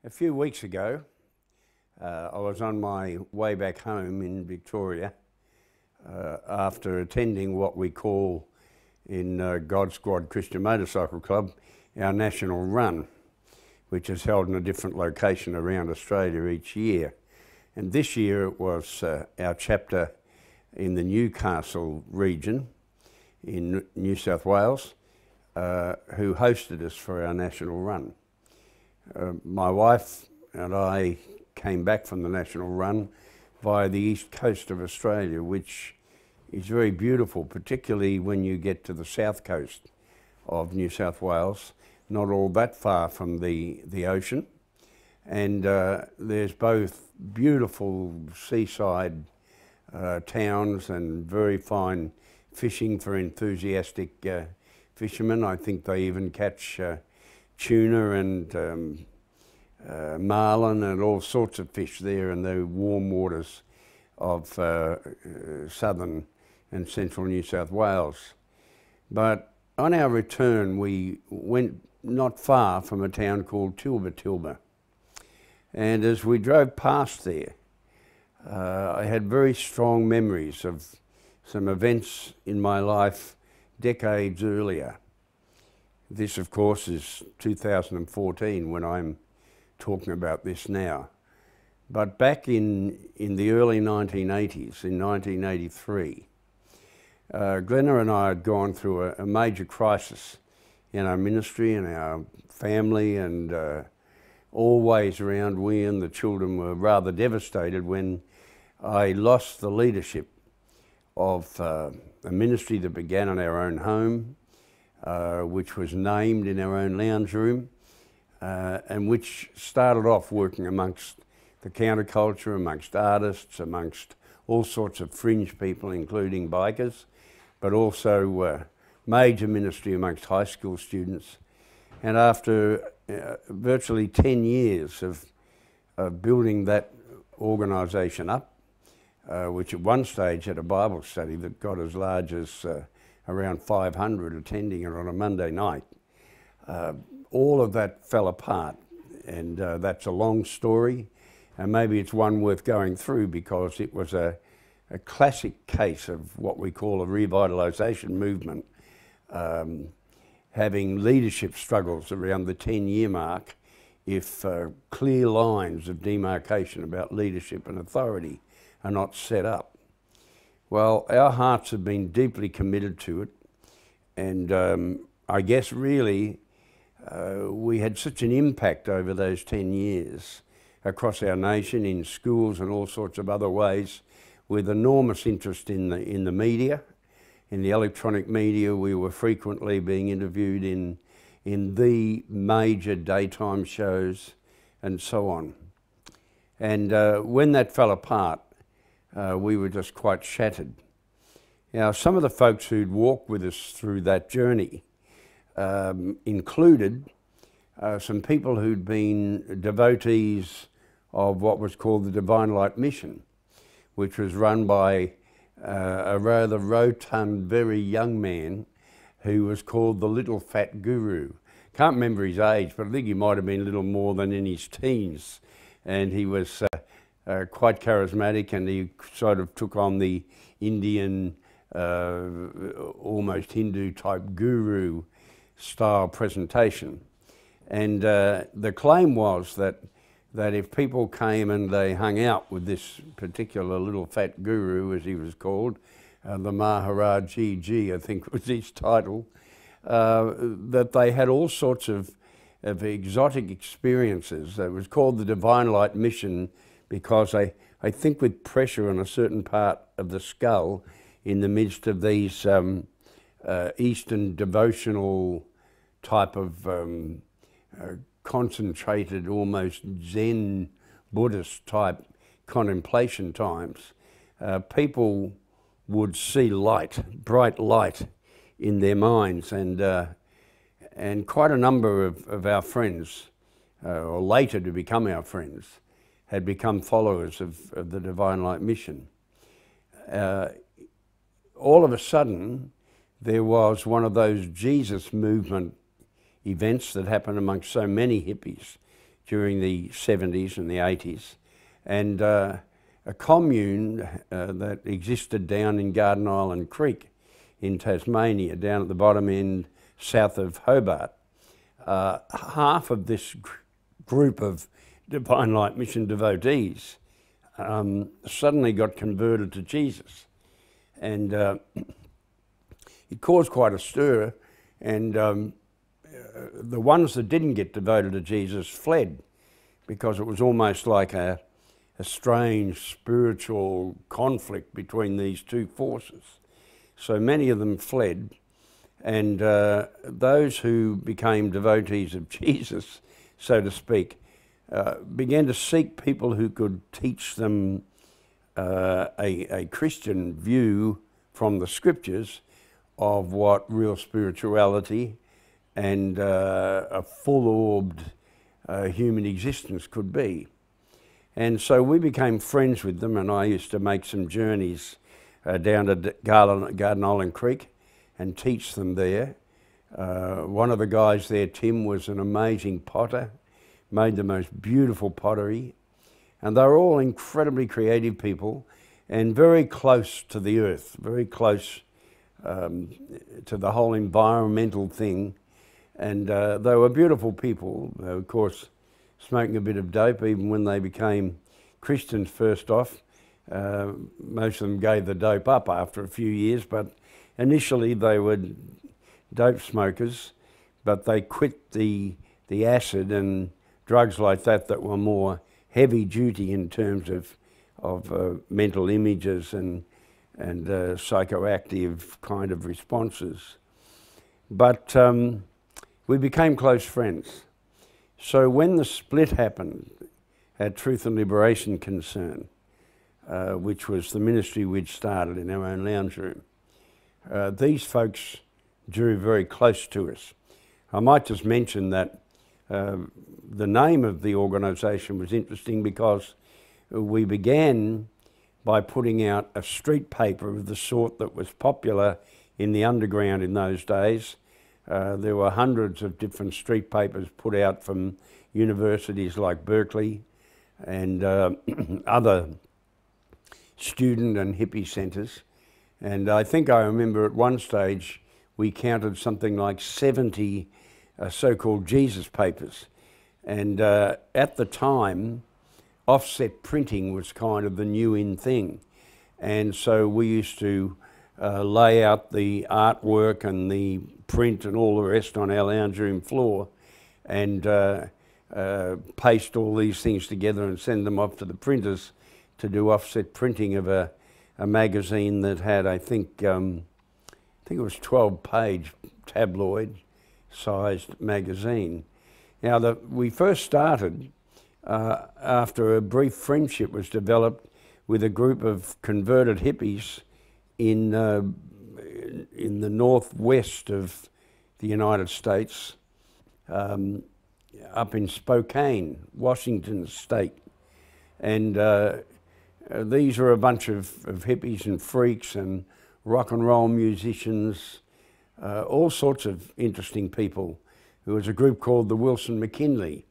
A few weeks ago, I was on my way back home in Victoria after attending what we call in God Squad Christian Motorcycle Club our national run, which is held in a different location around Australia each year. And this year it was our chapter in the Newcastle region in New South Wales who hosted us for our national run. My wife and I came back from the national run via the east coast of Australia, which is very beautiful, particularly when you get to the south coast of New South Wales, not all that far from the ocean. And there's both beautiful seaside towns and very fine fishing for enthusiastic fishermen. I think they even catch tuna and marlin and all sorts of fish there in the warm waters of southern and central New South Wales. But on our return we went not far from a town called Tilba. And as we drove past there, I had very strong memories of some events in my life decades earlier. This, of course, is 2014 when I'm talking about this now. But back in the early 1980s, in 1983, Glenna and I had gone through a major crisis in our ministry and our family, and always around we and the children were rather devastated when I lost the leadership of a ministry that began in our own home, which was named in our own lounge room, and which started off working amongst the counterculture, amongst artists, amongst all sorts of fringe people, including bikers, but also major ministry amongst high school students. And after virtually 10 years of building that organisation up, which at one stage had a Bible study that got as large as around 500 attending it on a Monday night, all of that fell apart. And that's a long story, and maybe it's one worth going through because it was a classic case of what we call a revitalisation movement, having leadership struggles around the 10-year mark if clear lines of demarcation about leadership and authority are not set up. Well, our hearts have been deeply committed to it, and I guess really we had such an impact over those 10 years across our nation in schools and all sorts of other ways, with enormous interest in the media. In the electronic media, we were frequently being interviewed in the major daytime shows and so on. And when that fell apart, we were just quite shattered. Now, some of the folks who'd walked with us through that journey included some people who'd been devotees of what was called the Divine Light Mission, which was run by a rather rotund, very young man who was called the Little Fat Guru. Can't remember his age, but I think he might have been a little more than in his teens. And he was quite charismatic, and he sort of took on the Indian, almost Hindu type guru style presentation. And the claim was that if people came and they hung out with this particular little fat guru, as he was called, the Maharaji Ji, I think was his title, that they had all sorts of exotic experiences. It was called the Divine Light Mission because I think with pressure on a certain part of the skull in the midst of these Eastern devotional type of concentrated, almost Zen Buddhist type contemplation times, people would see light, bright light in their minds, and quite a number of our friends, or later to become our friends, had become followers of the Divine Light Mission. All of a sudden, there was one of those Jesus movement events that happened amongst so many hippies during the 70s and the 80s, and a commune that existed down in Garden Island Creek in Tasmania, down at the bottom end south of Hobart. Half of this group of Divine Light Mission devotees suddenly got converted to Jesus, and it caused quite a stir, and the ones that didn't get devoted to Jesus fled, because it was almost like a strange spiritual conflict between these two forces. So many of them fled, and those who became devotees of Jesus, so to speak, began to seek people who could teach them a Christian view from the scriptures of what real spirituality and a full-orbed human existence could be. And so we became friends with them, and I used to make some journeys down to Garden Island Creek and teach them there. One of the guys there, Tim, was an amazing potter, made the most beautiful pottery, and they were all incredibly creative people and very close to the earth, very close to the whole environmental thing. And they were beautiful people. They were, of course, smoking a bit of dope even when they became Christians first off. Most of them gave the dope up after a few years, but initially they were dope smokers, but they quit the acid and drugs like that were more heavy duty in terms of mental images and psychoactive kind of responses. But we became close friends. So when the split happened at Truth and Liberation Concern, which was the ministry we'd started in our own lounge room, these folks drew very close to us. I might just mention that the name of the organisation was interesting because we began by putting out a street paper of the sort that was popular in the underground in those days. There were hundreds of different street papers put out from universities like Berkeley and other student and hippie centres. And I think I remember at one stage we counted something like 70 so-called Jesus papers. And at the time, offset printing was kind of the new in thing. And so we used to lay out the artwork and the print and all the rest on our lounge room floor and paste all these things together and send them off to the printers to do offset printing of a magazine that had, I think it was 12-page tabloid sized magazine. Now, we first started after a brief friendship was developed with a group of converted hippies in the northwest of the United States, up in Spokane, Washington State. And these are a bunch of hippies and freaks and rock and roll musicians, all sorts of interesting people. There was a group called the Wilson McKinley,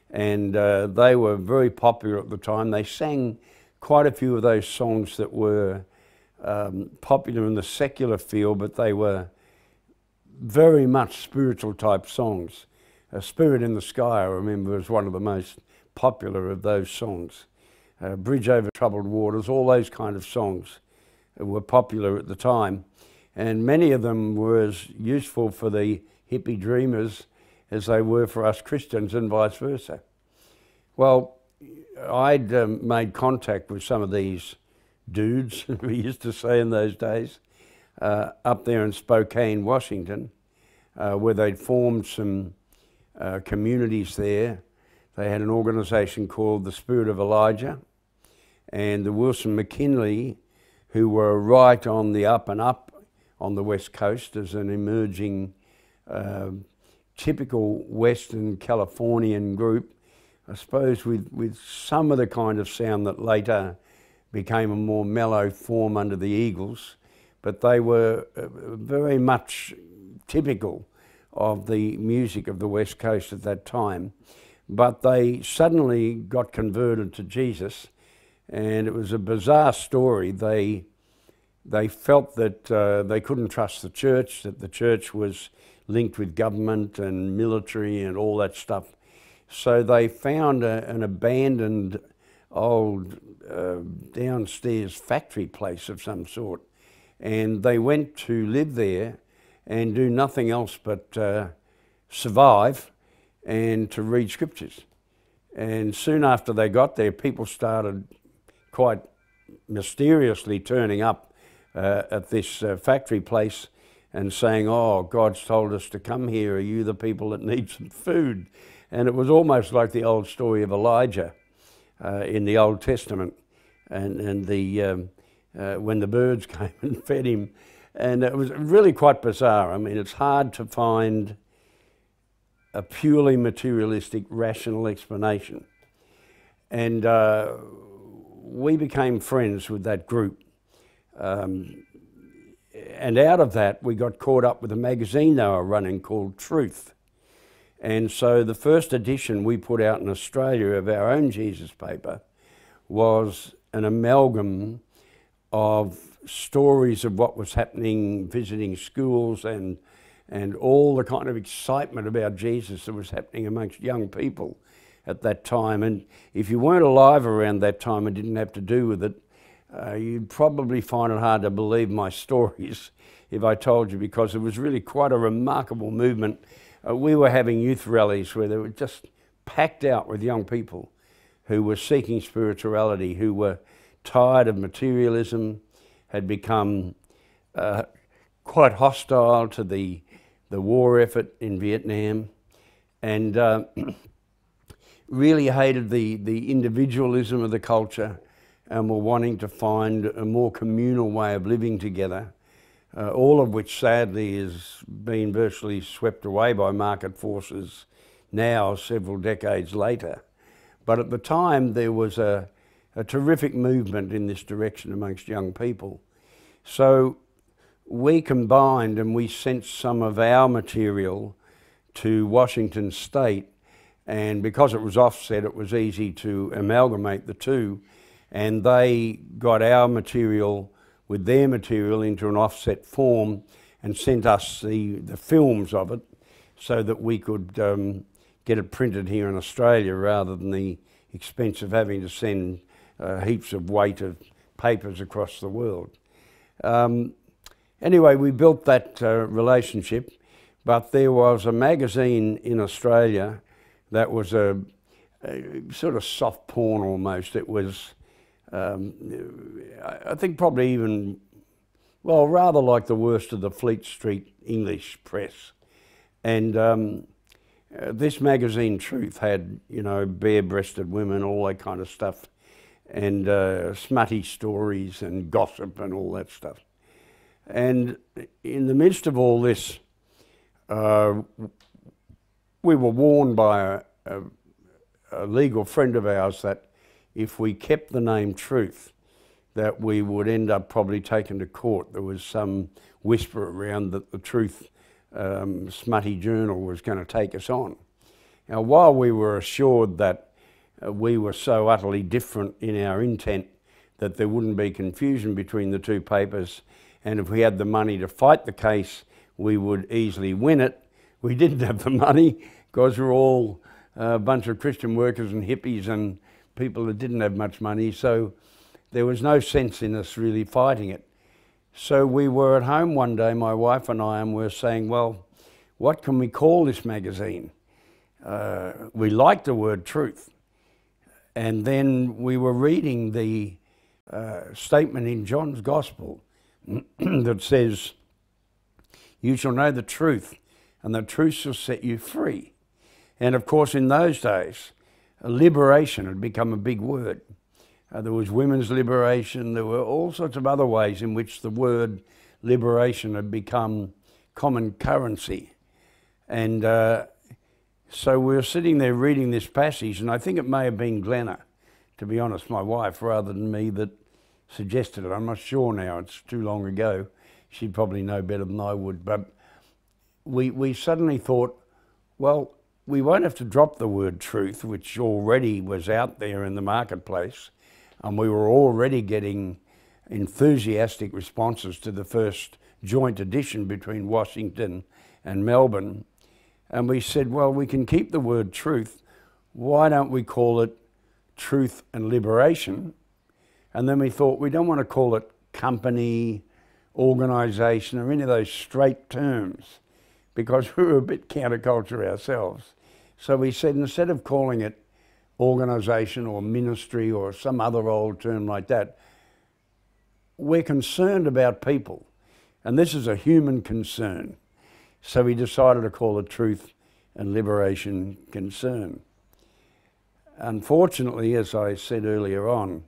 and they were very popular at the time. They sang quite a few of those songs that were popular in the secular field, but they were very much spiritual type songs. Spirit in the Sky, I remember, was one of the most popular of those songs. Bridge Over Troubled Waters, all those kind of songs were popular at the time. And many of them were as useful for the hippie dreamers as they were for us Christians and vice versa. Well, I'd made contact with some of these dudes, we used to say in those days, up there in Spokane, Washington, where they'd formed some communities there. They had an organisation called the Spirit of Elijah, and the Wilson McKinley, who were right on the up and up on the West Coast as an emerging typical Western Californian group, I suppose with some of the kind of sound that later became a more mellow form under the Eagles, but they were very much typical of the music of the West Coast at that time. but they suddenly got converted to Jesus, and it was a bizarre story. They felt that they couldn't trust the church, that the church was linked with government and military and all that stuff. So they found an abandoned old downstairs factory place of some sort, and they went to live there and do nothing else but survive and to read scriptures. And soon after they got there, people started quite mysteriously turning up at this factory place and saying, "Oh, God's told us to come here. Are you the people that need some food?" And it was almost like the old story of Elijah in the Old Testament, and when the birds came and fed him. And it was really quite bizarre. I mean, it's hard to find a purely materialistic, rational explanation. And we became friends with that group. And out of that, we got caught up with a magazine they were running called Truth. And so the first edition we put out in Australia of our own Jesus paper was an amalgam of stories of what was happening, visiting schools, and all the kind of excitement about Jesus that was happening amongst young people at that time. And if you weren't alive around that time and didn't have to do with it, you'd probably find it hard to believe my stories if I told you, because it was really quite a remarkable movement. We were having youth rallies where they were just packed out with young people who were seeking spirituality, who were tired of materialism, had become quite hostile to the war effort in Vietnam, and really hated the individualism of the culture, and were wanting to find a more communal way of living together, all of which sadly has been virtually swept away by market forces now, several decades later. But at the time there was a terrific movement in this direction amongst young people. So we combined and we sent some of our material to Washington State, and because it was offset, it was easy to amalgamate the two, and they got our material with their material into an offset form and sent us the films of it so that we could get it printed here in Australia rather than the expense of having to send heaps of weight of papers across the world. Anyway, we built that relationship, but there was a magazine in Australia that was a sort of soft porn almost. It was, I think probably even, well, rather like the worst of the Fleet Street English press. And this magazine, Truth, had, you know, bare-breasted women, all that kind of stuff, and smutty stories and gossip and all that stuff. And in the midst of all this, we were warned by a legal friend of ours that if we kept the name Truth, that we would end up probably taken to court. There was some whisper around that the Truth smutty journal was going to take us on. Now, while we were assured that we were so utterly different in our intent that there wouldn't be confusion between the two papers, and if we had the money to fight the case, we would easily win it, we didn't have the money because we're all a bunch of Christian workers and hippies and people that didn't have much money, so there was no sense in us really fighting it. So we were at home one day, my wife and I, and we were saying, well, what can we call this magazine? We liked the word Truth. And then we were reading the statement in John's Gospel that says, "You shall know the truth, and the truth shall set you free." And of course, in those days, liberation had become a big word. There was women's liberation. There were all sorts of other ways in which the word liberation had become common currency. And so we were sitting there reading this passage, and I think it may have been Glenna, to be honest, my wife, rather than me, that suggested it. I'm not sure now, it's too long ago. She'd probably know better than I would. But we suddenly thought, well, we won't have to drop the word truth, which already was out there in the marketplace, and we were already getting enthusiastic responses to the first joint edition between Washington and Melbourne. And we said, well, we can keep the word truth. Why don't we call it truth and liberation? And then we thought, we don't want to call it company, organisation, or any of those straight terms, because we were a bit counterculture ourselves. So we said, instead of calling it organisation or ministry or some other old term like that, we're concerned about people. And this is a human concern. So we decided to call it Truth and Liberation Concern. Unfortunately, as I said earlier on,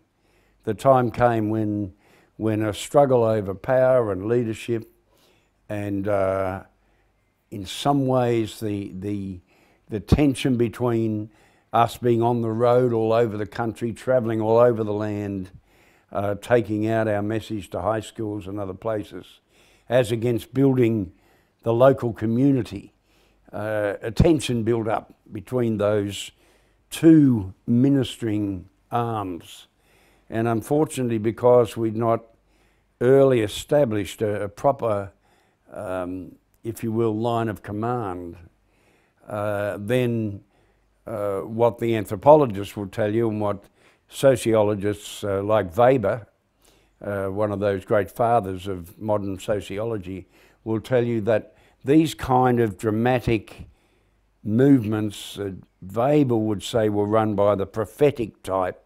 the time came when a struggle over power and leadership, and in some ways the tension between us being on the road all over the country, travelling all over the land, taking out our message to high schools and other places, as against building the local community. A tension built up between those two ministering arms. And unfortunately, because we'd not early established a proper, if you will, line of command, then what the anthropologists will tell you, and what sociologists like Weber, one of those great fathers of modern sociology, will tell you that these kind of dramatic movements, Weber would say, were run by the prophetic type.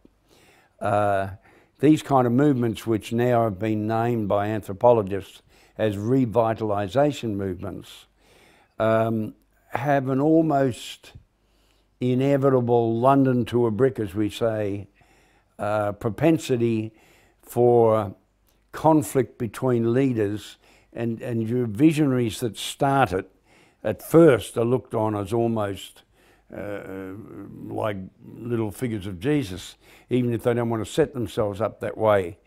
These kind of movements, which now have been named by anthropologists as revitalisation movements, have an almost inevitable London to a brick, as we say, propensity for conflict between leaders, and your visionaries that start it at first are looked on as almost like little figures of Jesus, even if they don't want to set themselves up that way.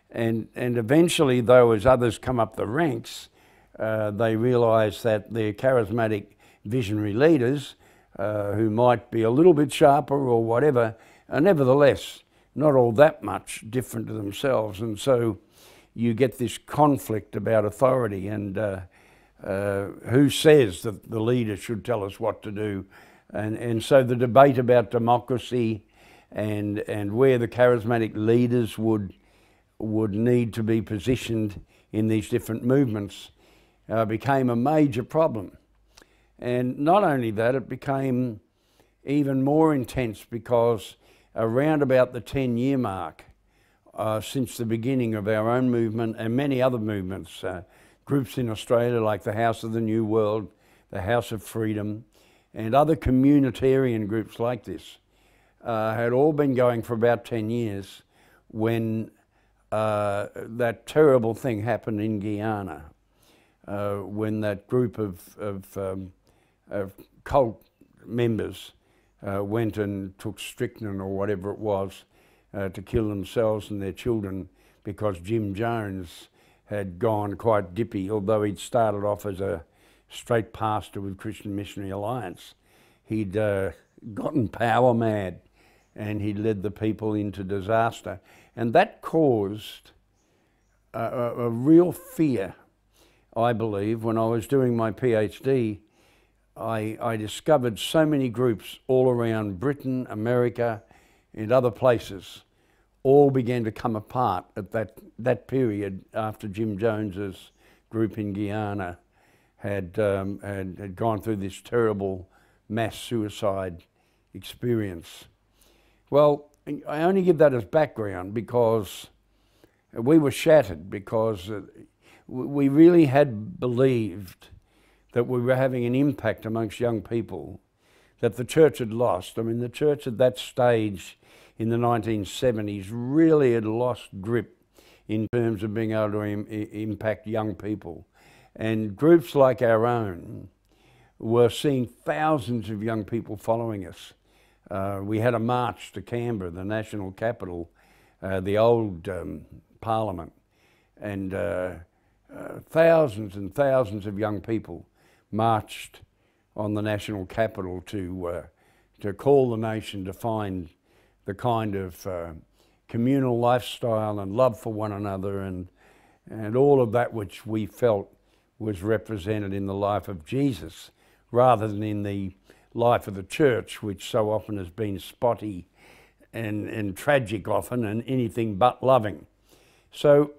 And eventually, though, as others come up the ranks, they realise that their charismatic visionary leaders, who might be a little bit sharper or whatever, are nevertheless not all that much different to themselves. And so you get this conflict about authority and who says that the leader should tell us what to do. And so the debate about democracy and where the charismatic leaders would need to be positioned in these different movements became a major problem. And not only that, it became even more intense because around about the 10-year mark, since the beginning of our own movement and many other movements, groups in Australia like the House of the New World, the House of Freedom, and other communitarian groups like this, had all been going for about 10 years when that terrible thing happened in Guyana, when that group of cult members went and took strychnine or whatever it was to kill themselves and their children because Jim Jones had gone quite dippy. Although he'd started off as a straight pastor with Christian Missionary Alliance, he'd gotten power mad and he'd led the people into disaster. And that caused a real fear, I believe. When I was doing my PhD, I discovered so many groups all around Britain, America, and other places all began to come apart at that period after Jim Jones's group in Guyana had gone through this terrible mass suicide experience. Well, I only give that as background because we were shattered, because we really had believed that we were having an impact amongst young people that the church had lost. I mean, the church at that stage in the 1970s really had lost grip in terms of being able to impact young people. And groups like our own were seeing thousands of young people following us. We had a march to Canberra, the national capital, the old parliament, and thousands and thousands of young people marched on the national capital to call the nation to find the kind of communal lifestyle and love for one another and all of that which we felt was represented in the life of Jesus rather than in the life of the church, which so often has been spotty and tragic often and anything but loving. So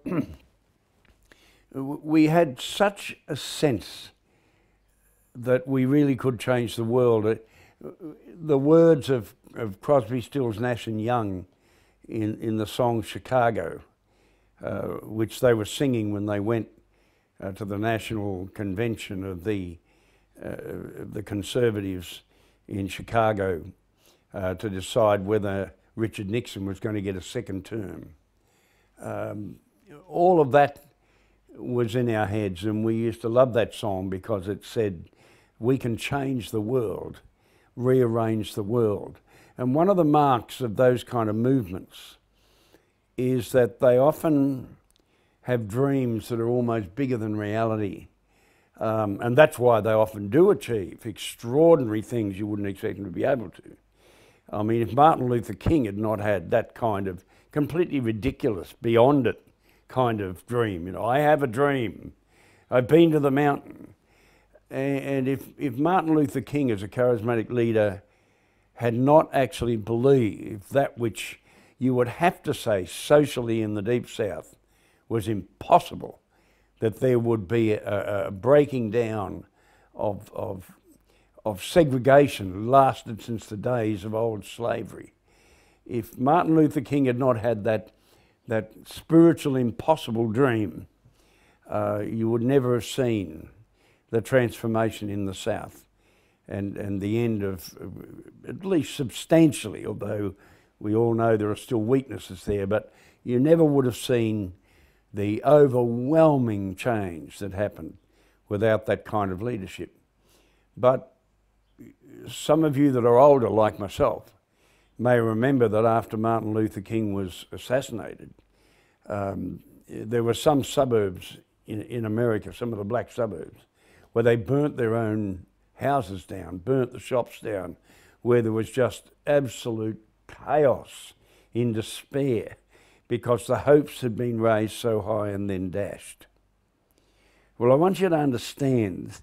we had such a sense that we really could change the world. The words of Crosby, Stills, Nash and Young in the song Chicago, which they were singing when they went to the national convention of the Conservatives in Chicago to decide whether Richard Nixon was going to get a second term. All of that was in our heads, and we used to love that song because it said, we can change the world, rearrange the world. And one of the marks of those kind of movements is that they often have dreams that are almost bigger than reality. And that's why they often do achieve extraordinary things you wouldn't expect them to be able to. I mean, if Martin Luther King had not had that kind of completely ridiculous, beyond it kind of dream, you know, I have a dream, I've been to the mountain. And if Martin Luther King as a charismatic leader had not actually believed that which you would have to say socially in the Deep South was impossible, that there would be a breaking down of segregation lasted since the days of old slavery. If Martin Luther King had not had that spiritual impossible dream, you would never have seen the transformation in the South and the end of, at least substantially, although we all know there are still weaknesses there, but you never would have seen the overwhelming change that happened without that kind of leadership. But some of you that are older, like myself, may remember that after Martin Luther King was assassinated, there were some suburbs in America, some of the black suburbs, where they burnt their own houses down, burnt the shops down, where there was just absolute chaos in despair because the hopes had been raised so high and then dashed. Well, I want you to understand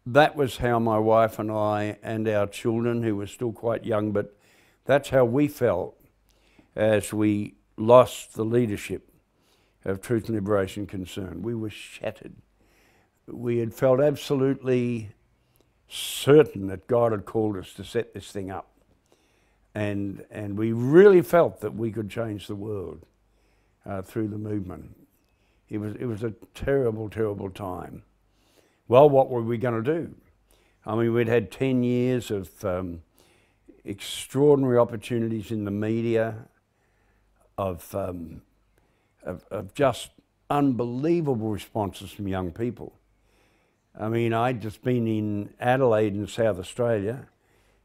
that was how my wife and I and our children, who were still quite young, but that's how we felt as we lost the leadership of Truth and Liberation Concern. We were shattered. We had felt absolutely certain that God had called us to set this thing up. And we really felt that we could change the world through the movement. It was a terrible, terrible time. Well, what were we going to do? I mean, we'd had 10 years of extraordinary opportunities in the media, of just unbelievable responses from young people. I mean, I'd just been in Adelaide in South Australia,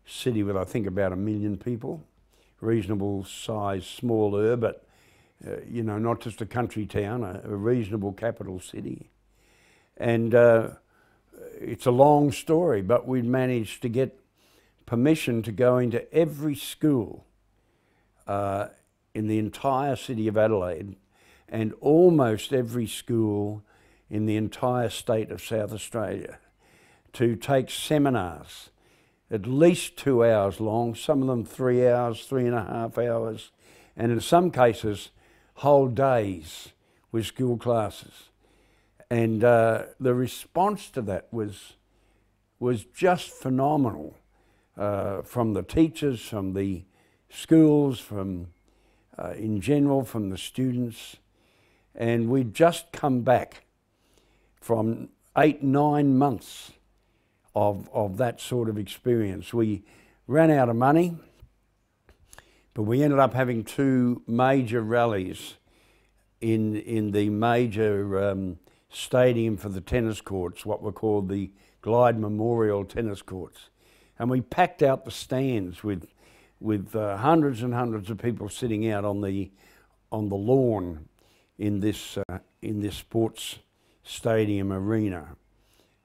city with I think about 1 million people, reasonable size, smaller, but you know, not just a country town, a reasonable capital city. And it's a long story, but we'd managed to get permission to go into every school in the entire city of Adelaide and almost every school in the entire state of South Australia to take seminars, at least 2 hours long, some of them 3 hours, 3.5 hours, and in some cases whole days with school classes. And the response to that was just phenomenal from the teachers, from the schools, from in general, from the students. And we'd just come back from 8-9 months of that sort of experience. We ran out of money, but we ended up having 2 major rallies in the major stadium for the tennis courts, what were called the Glyde Memorial Tennis Courts. And we packed out the stands with hundreds and hundreds of people sitting out on the lawn in this sports stadium arena.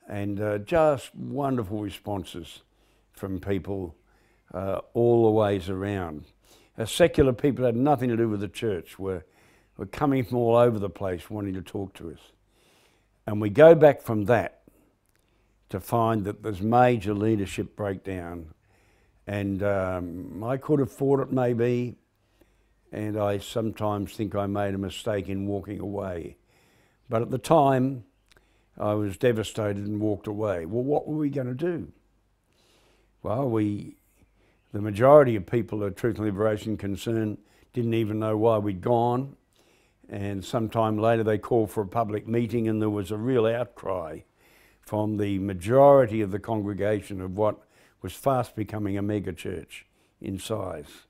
and just wonderful responses from people all the ways around. Secular people had nothing to do with the church, were coming from all over the place wanting to talk to us. And we go back from that to find that there's major leadership breakdown. And I could have fought it maybe, and I sometimes think I made a mistake in walking away. But at the time, I was devastated and walked away. Well, what were we going to do? Well, the majority of people at Truth and Liberation Concern didn't even know why we'd gone. And sometime later they called for a public meeting, and there was a real outcry from the majority of the congregation of what was fast becoming a mega church in size.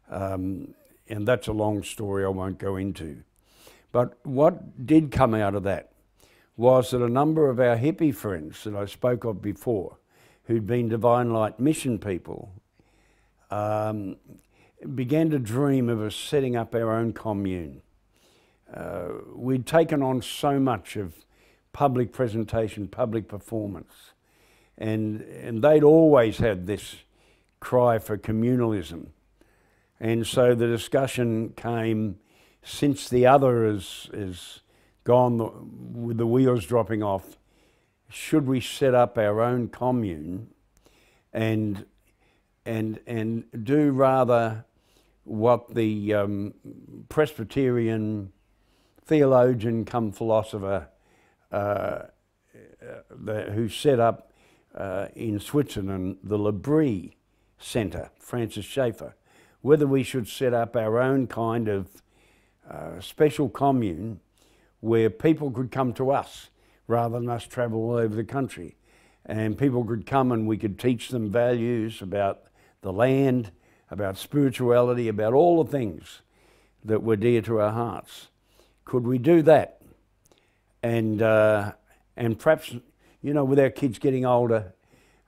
And that's a long story I won't go into. But what did come out of that was that a number of our hippie friends that I spoke of before, who'd been Divine Light mission people, began to dream of us setting up our own commune. We'd taken on so much of public presentation, public performance, and they'd always had this cry for communalism. And so the discussion came, since the other is gone with the wheels dropping off, should we set up our own commune and do rather what the Presbyterian theologian come philosopher who set up in Switzerland the L'Abri Centre, Francis Schaeffer, whether we should set up our own kind of special commune where people could come to us rather than us travel all over the country. And people could come and we could teach them values about the land, about spirituality, about all the things that were dear to our hearts. Could we do that? And perhaps, you know, with our kids getting older,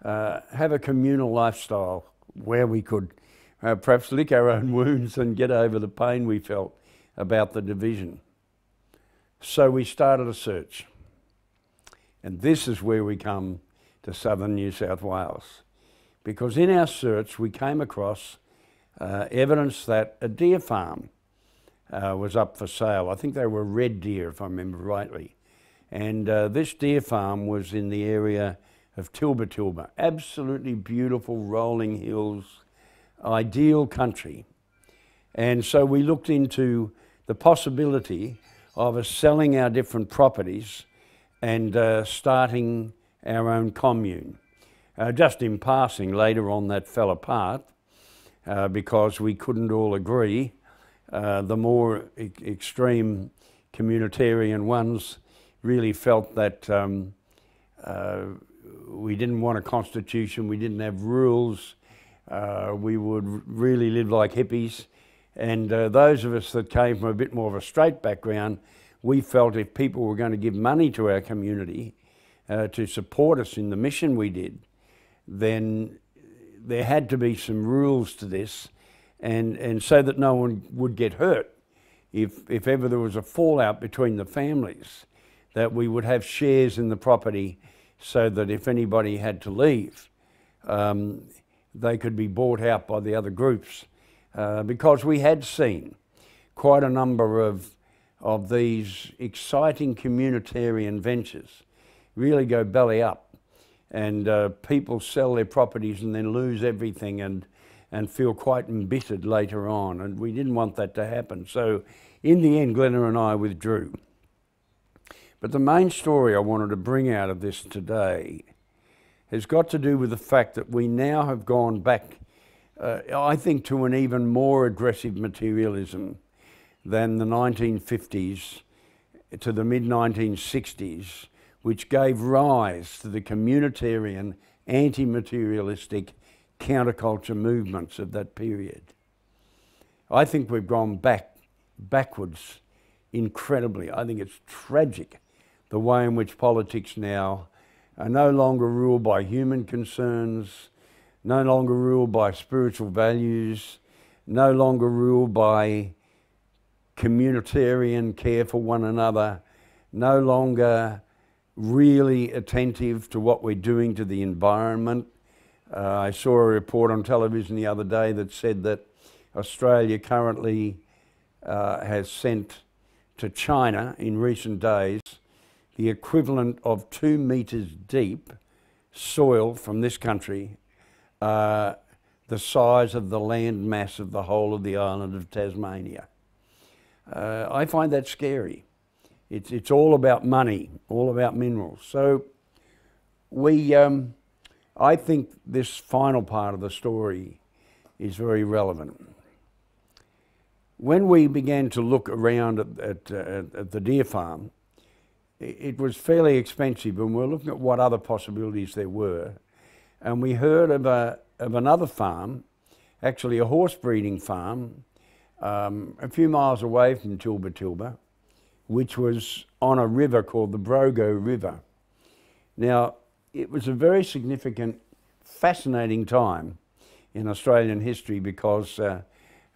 have a communal lifestyle where we could perhaps lick our own wounds and get over the pain we felt about the division. So we started a search. And this is where we come to southern New South Wales. Because in our search we came across evidence that a deer farm was up for sale. I think they were red deer, if I remember rightly. And this deer farm was in the area of Tilba. Absolutely beautiful rolling hills, ideal country. And so we looked into the possibility of us selling our different properties and starting our own commune. Just in passing, later on that fell apart because we couldn't all agree. The more extreme communitarian ones really felt that we didn't want a constitution, we didn't have rules, we would really live like hippies. And those of us that came from a bit more of a straight background, we felt if people were going to give money to our community to support us in the mission we did, then there had to be some rules to this, and so that no one would get hurt if ever there was a fallout between the families, that we would have shares in the property so that if anybody had to leave, they could be bought out by the other groups. Because we had seen quite a number of these exciting communitarian ventures really go belly up, and people sell their properties and then lose everything and feel quite embittered later on, and we didn't want that to happen. So in the end, Glenna and I withdrew. But the main story I wanted to bring out of this today has got to do with the fact that we now have gone back, I think, to an even more aggressive materialism than the 1950s to the mid-1960s, which gave rise to the communitarian, anti-materialistic counterculture movements of that period. I think we've gone backwards incredibly. I think it's tragic the way in which politics now are no longer ruled by human concerns, no longer ruled by spiritual values, no longer ruled by communitarian care for one another, no longer really attentive to what we're doing to the environment. I saw a report on television the other day that said that Australia currently has sent to China in recent days the equivalent of 2 metres deep soil from this country, the size of the land mass of the whole of the island of Tasmania. I find that scary. It's all about money, all about minerals. So I think this final part of the story is very relevant. When we began to look around at the deer farm, it was fairly expensive, and we were looking at what other possibilities there were. And we heard of another farm, actually a horse breeding farm, a few miles away from Tilba, which was on a river called the Brogo River. Now, it was a very significant, fascinating time in Australian history because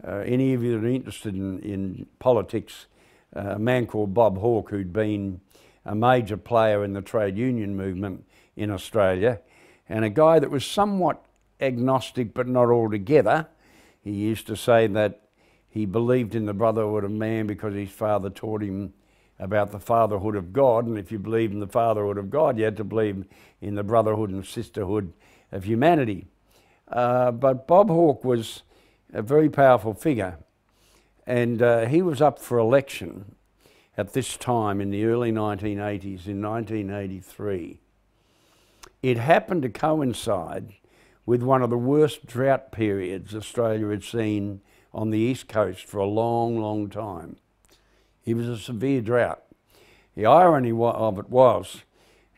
any of you that are interested in politics, a man called Bob Hawke, who'd been a major player in the trade union movement in Australia, and a guy that was somewhat agnostic but not altogether. He used to say that he believed in the brotherhood of man because his father taught him about the fatherhood of God, and if you believe in the fatherhood of God, you had to believe in the brotherhood and sisterhood of humanity. But Bob Hawke was a very powerful figure, and he was up for election at this time in the early 1980s, in 1983. It happened to coincide with one of the worst drought periods Australia had seen on the east coast for a long, long time. It was a severe drought. The irony of it was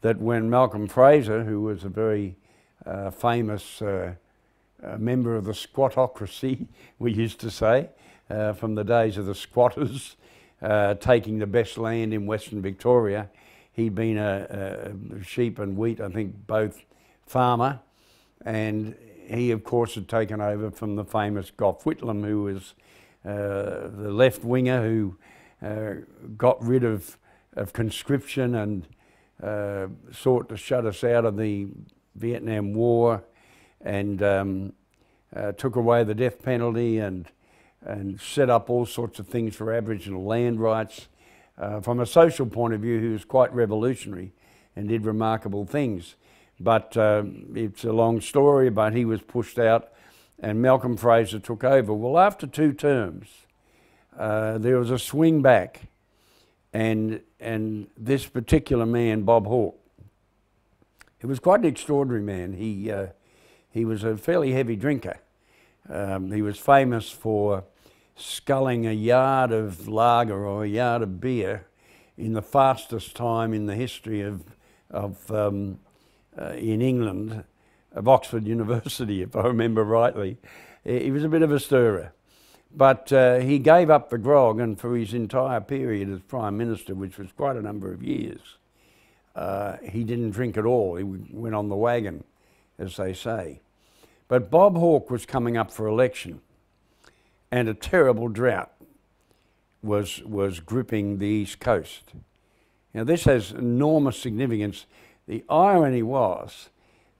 that when Malcolm Fraser, who was a very famous member of the squattocracy, we used to say, from the days of the squatters, taking the best land in Western Victoria. He'd been a sheep and wheat, I think, both farmer, and he, of course, had taken over from the famous Gough Whitlam, who was the left-winger who got rid of conscription and sought to shut us out of the Vietnam War, and took away the death penalty and set up all sorts of things for Aboriginal land rights. From a social point of view, he was quite revolutionary and did remarkable things. But it's a long story, but he was pushed out and Malcolm Fraser took over. Well, after 2 terms, there was a swing back, and this particular man, Bob Hawke, he was quite an extraordinary man. He was a fairly heavy drinker. He was famous for sculling a yard of lager or a yard of beer in the fastest time in the history of in England, of Oxford University, if I remember rightly. He was a bit of a stirrer. But he gave up the grog, and for his entire period as Prime Minister, which was quite a number of years, he didn't drink at all. He went on the wagon, as they say. But Bob Hawke was coming up for election, and a terrible drought was gripping the East Coast. Now, this has enormous significance. The irony was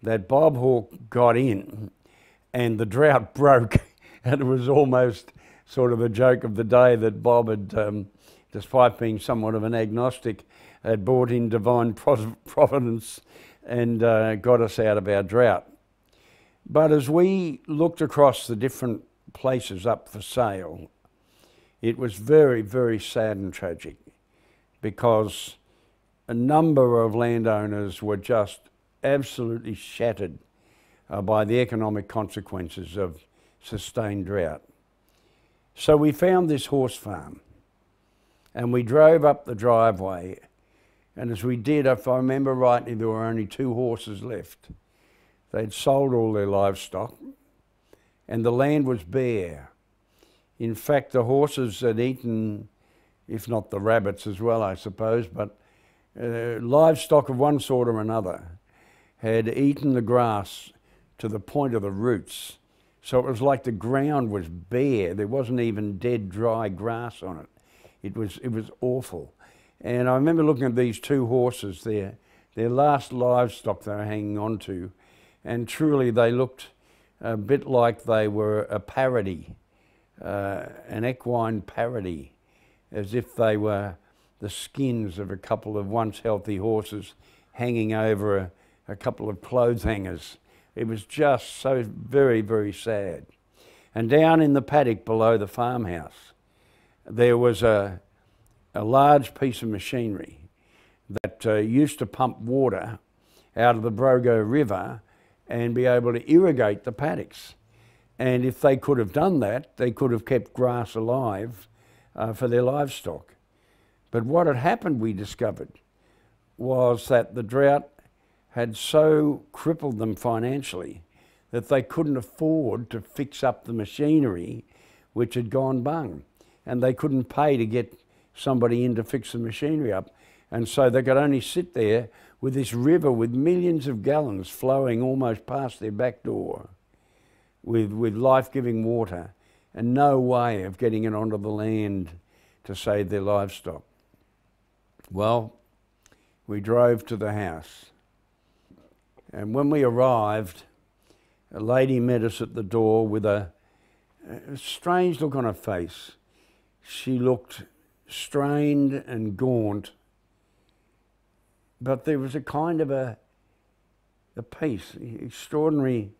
that Bob Hawke got in, and the drought broke, and it was almost sort of a joke of the day that Bob had, despite being somewhat of an agnostic, had brought in divine providence and got us out of our drought. But as we looked across the different places up for sale, it was very, very sad and tragic, because a number of landowners were just absolutely shattered by the economic consequences of sustained drought. So we found this horse farm, and we drove up the driveway, and as we did, if I remember rightly, there were only 2 horses left. They'd sold all their livestock, and the land was bare. In fact, the horses had eaten, if not the rabbits as well, I suppose, but livestock of one sort or another had eaten the grass to the point of the roots. So it was like the ground was bare. There wasn't even dead, dry grass on it. It was awful. And I remember looking at these 2 horses there, their last livestock they were hanging on to, and truly they looked a bit like they were a parody, an equine parody, as if they were the skins of a couple of once healthy horses hanging over a couple of clothes hangers. It was just so very, very sad. And down in the paddock below the farmhouse, there was a large piece of machinery that used to pump water out of the Brogo River and be able to irrigate the paddocks. And if they could have done that, they could have kept grass alive for their livestock. But what had happened, we discovered, was that the drought had so crippled them financially that they couldn't afford to fix up the machinery which had gone bung. And they couldn't pay to get somebody in to fix the machinery up. And so they could only sit there with this river with millions of gallons flowing almost past their back door with life-giving water and no way of getting it onto the land to save their livestock. Well, we drove to the house. And when we arrived, a lady met us at the door with a strange look on her face. She looked strained and gaunt, but there was a kind of a peace, extraordinary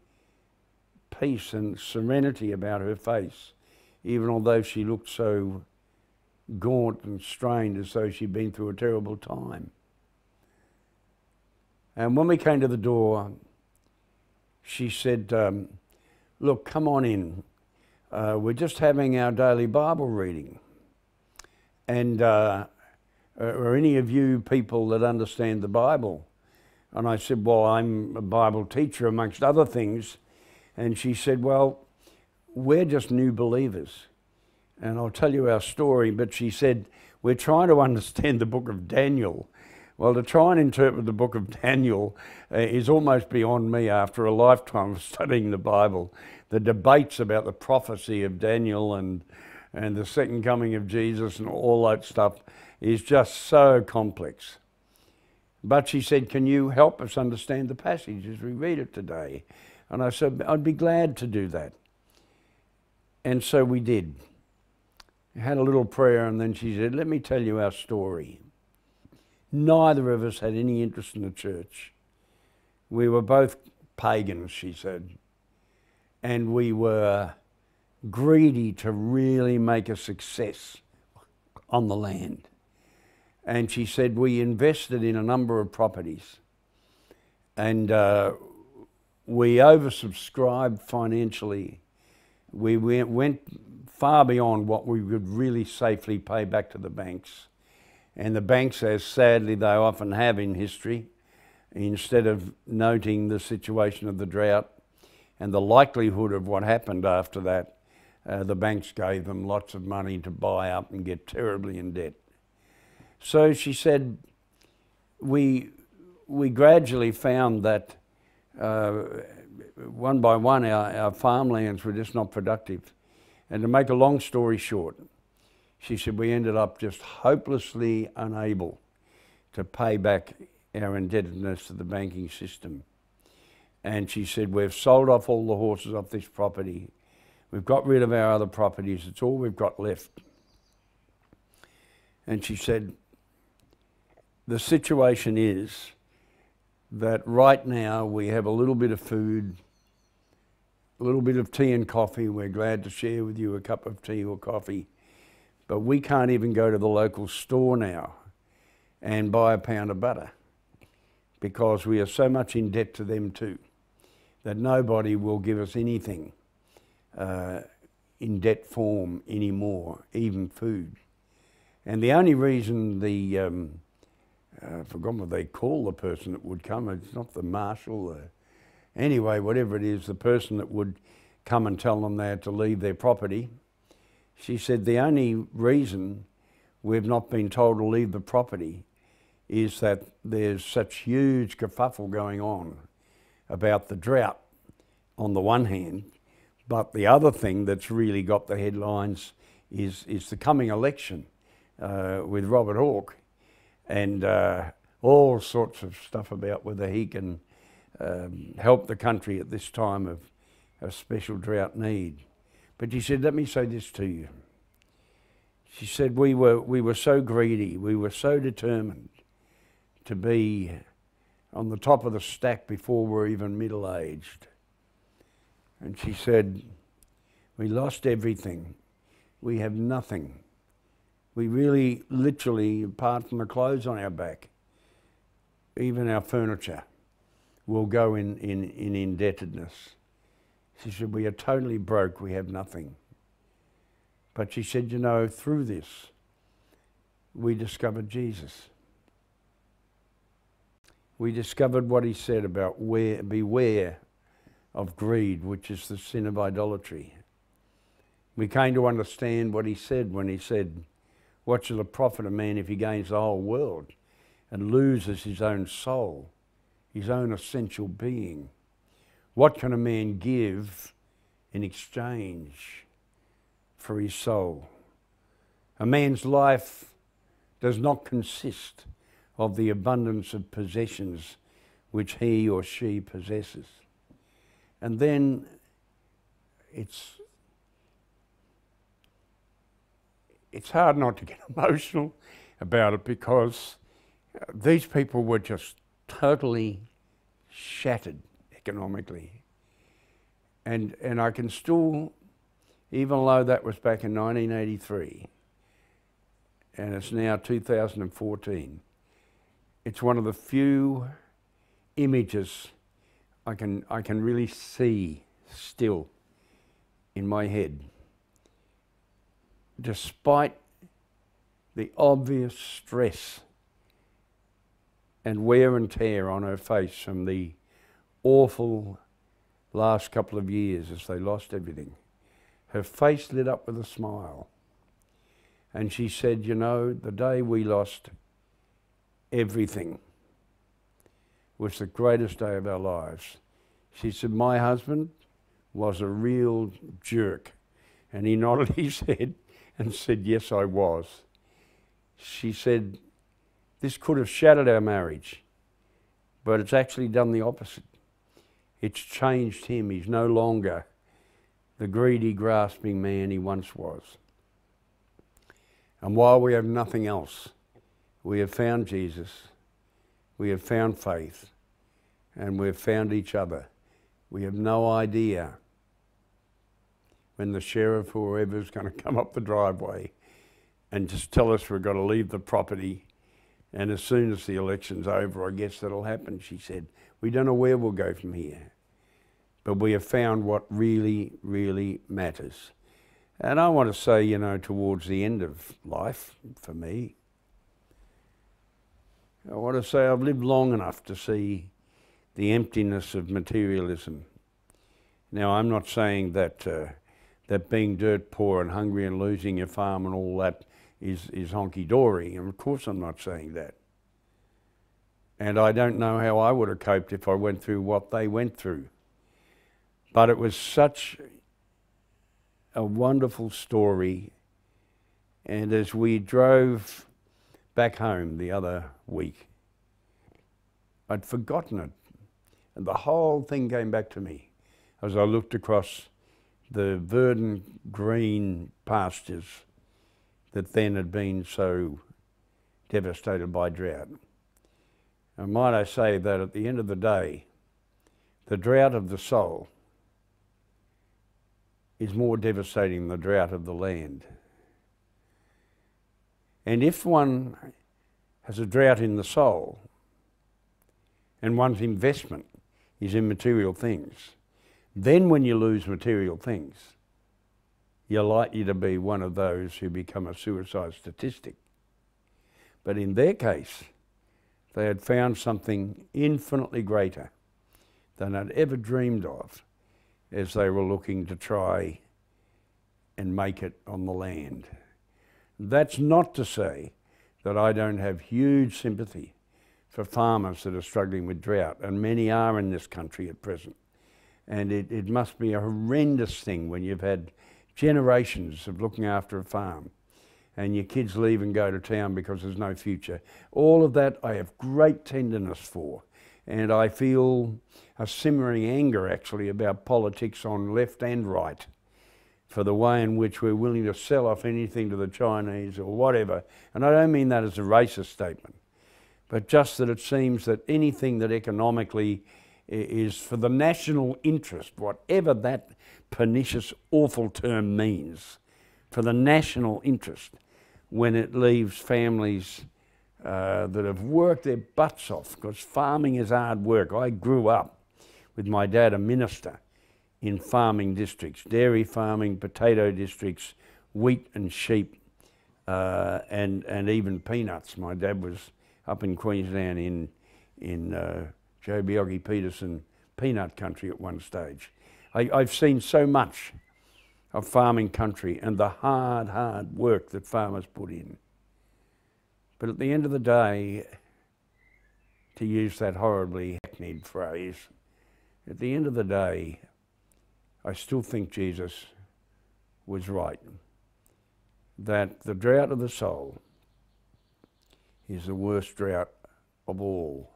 peace and serenity about her face, even although she looked so gaunt and strained as though she'd been through a terrible time. And when we came to the door, she said, look, come on in. We're just having our daily Bible reading. And are any of you people that understand the Bible? And I said, well, I'm a Bible teacher amongst other things. And she said, well, we're just new believers. And I'll tell you our story, but she said, we're trying to understand the book of Daniel. Well, to try and interpret the book of Daniel is almost beyond me after a lifetime of studying the Bible. The debates about the prophecy of Daniel and the second coming of Jesus and all that stuff is just so complex. But she said, can you help us understand the passage as we read it today? And I said, I'd be glad to do that. And so we did. We had a little prayer, and then she said, let me tell you our story. Neither of us had any interest in the church. We were both pagans, she said, and we were greedy to really make a success on the land. And she said we invested in a number of properties, and we oversubscribed financially. We went far beyond what we could really safely pay back to the banks. And the banks, as sadly they often have in history, instead of noting the situation of the drought and the likelihood of what happened after that, the banks gave them lots of money to buy up and get terribly in debt. So she said, we gradually found that one by one our farmlands were just not productive. And to make a long story short, she said we ended up just hopelessly unable to pay back our indebtedness to the banking system. And she said, we've sold off all the horses off this property. We've got rid of our other properties. It's all we've got left. And she said, the situation is that right now we have a little bit of food, a little bit of tea and coffee. We're glad to share with you a cup of tea or coffee. But we can't even go to the local store now and buy a pound of butter because we are so much in debt to them too that nobody will give us anything in debt form anymore, even food. And the only reason I've forgotten what they call the person that would come, it's not the marshal, anyway, whatever it is, the person that would come and tell them they had to leave their property. She said the only reason we've not been told to leave the property is that there's such huge kerfuffle going on about the drought on the one hand, but the other thing that's really got the headlines is the coming election with Robert Hawke. And all sorts of stuff about whether he can help the country at this time of special drought need. But she said, let me say this to you. She said, we were so greedy, we were so determined to be on the top of the stack before we were even middle-aged. And she said, we lost everything. We have nothing. We really, literally, apart from the clothes on our back, even our furniture will go in indebtedness. She said, we are totally broke, we have nothing. But she said, you know, through this, we discovered Jesus. We discovered what he said about beware of greed, which is the sin of idolatry. We came to understand what he said when he said, what shall it profit a man if he gains the whole world and loses his own soul, his own essential being? What can a man give in exchange for his soul? A man's life does not consist of the abundance of possessions which he or she possesses. And then it's hard not to get emotional about it, because these people were just totally shattered economically. And I can still, even though that was back in 1983, and it's now 2014, it's one of the few images I can really see still in my head. Despite the obvious stress and wear and tear on her face from the awful last couple of years as they lost everything, her face lit up with a smile. And she said, you know, the day we lost everything was the greatest day of our lives. She said, my husband was a real jerk. And he nodded his head and said, yes, I was. She said, this could have shattered our marriage, but it's actually done the opposite. It's changed him. He's no longer the greedy, grasping man he once was. And while we have nothing else, we have found Jesus, we have found faith, and we've found each other. We have no idea when the sheriff or whoever's going to come up the driveway and just tell us we've got to leave the property, and as soon as the election's over, I guess that'll happen, she said. We don't know where we'll go from here, but we have found what really, really matters. And I want to say, you know, towards the end of life, for me, I want to say I've lived long enough to see the emptiness of materialism. Now, I'm not saying that that being dirt poor and hungry and losing your farm and all that is honky-dory, and of course I'm not saying that. And I don't know how I would have coped if I went through what they went through. But it was such a wonderful story, and as we drove back home the other week, I'd forgotten it, and the whole thing came back to me as I looked across the verdant green pastures that then had been so devastated by drought. And might I say that at the end of the day, the drought of the soul is more devastating than the drought of the land. And if one has a drought in the soul and one's investment is in material things, then when you lose material things, you're likely to be one of those who become a suicide statistic. But in their case, they had found something infinitely greater than I'd ever dreamed of as they were looking to try and make it on the land. That's not to say that I don't have huge sympathy for farmers that are struggling with drought, and many are in this country at present. And it must be a horrendous thing when you've had generations of looking after a farm and your kids leave and go to town because there's no future. All of that I have great tenderness for, and I feel a simmering anger actually about politics on left and right, for the way in which we're willing to sell off anything to the Chinese or whatever. And I don't mean that as a racist statement, but just that it seems that anything that economically is for the national interest, whatever that pernicious, awful term means, for the national interest, when it leaves families that have worked their butts off, because farming is hard work. I grew up with my dad, a minister, in farming districts, dairy farming, potato districts, wheat and sheep, and even peanuts. My dad was up in Queensland in Joe Biogi Peterson peanut country at one stage. I've seen so much of farming country and the hard work that farmers put in. But at the end of the day, to use that horribly hackneyed phrase, at the end of the day, I still think Jesus was right, that the drought of the soul is the worst drought of all.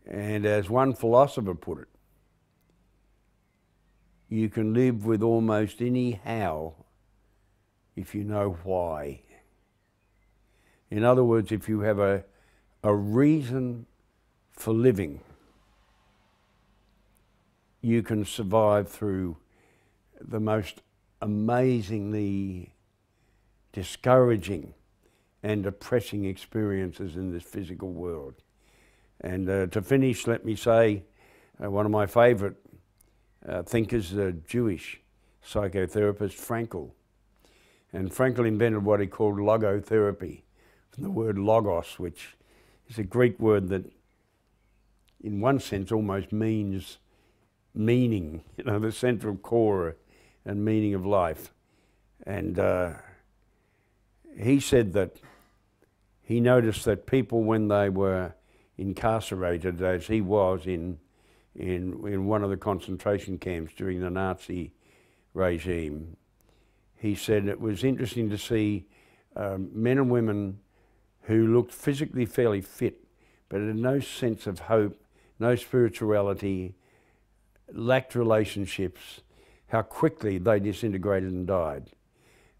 And as one philosopher put it, you can live with almost any how if you know why. In other words, if you have a reason for living, you can survive through the most amazingly discouraging and depressing experiences in this physical world. And to finish, let me say, one of my favourite thinkers, the Jewish psychotherapist, Frankl. And Frankl invented what he called logotherapy, from the word logos, which is a Greek word that in one sense almost means meaning, the central core and meaning of life. And he said that he noticed that people, when they were incarcerated, as he was in one of the concentration camps during the Nazi regime, he said it was interesting to see men and women who looked physically fairly fit, but had no sense of hope, no spirituality, lacked relationships, how quickly they disintegrated and died.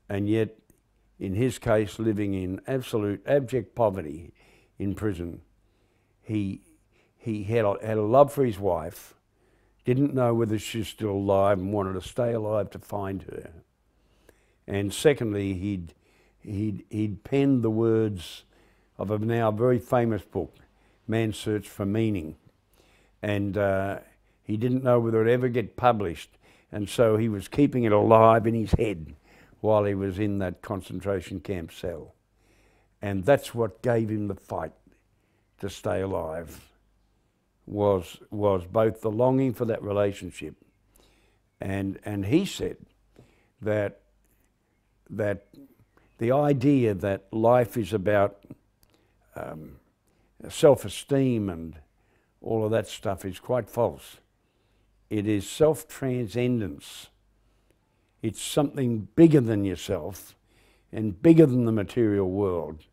And yet, in his case, living in absolute abject poverty in prison, he had a love for his wife, didn't know whether she's still alive and wanted to stay alive to find her. And secondly, he'd penned the words of a now very famous book, Man's Search for Meaning. And he didn't know whether it would ever get published, and so he was keeping it alive in his head while he was in that concentration camp cell. And that's what gave him the fight to stay alive, was both the longing for that relationship, and he said that the idea that life is about self-esteem and all of that stuff is quite false. It is self-transcendence. It's something bigger than yourself and bigger than the material world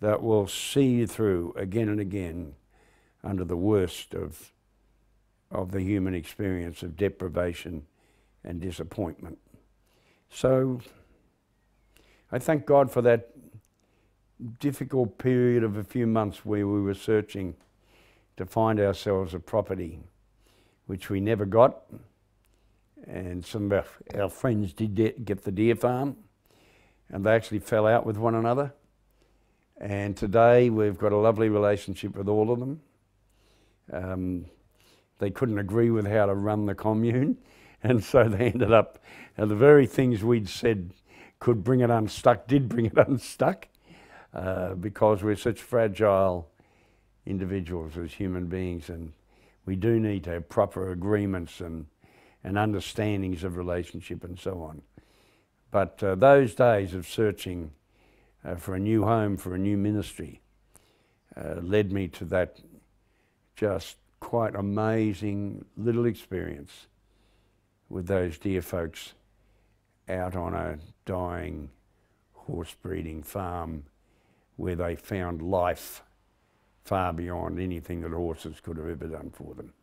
that will see you through again and again under the worst of the human experience of deprivation and disappointment. So I thank God for that difficult period of a few months where we were searching to find ourselves a property, which we never got. And some of our friends did get the deer farm, and they actually fell out with one another. And today we've got a lovely relationship with all of them. They couldn't agree with how to run the commune, and so they ended up, the very things we'd said could bring it unstuck, did bring it unstuck, because we're such fragile individuals as human beings, and we do need to have proper agreements and understandings of relationship and so on. But those days of searching for a new home, for a new ministry, led me to that just quite amazing little experience with those dear folks out on a dying horse breeding farm where they found life far beyond anything that horses could have ever done for them.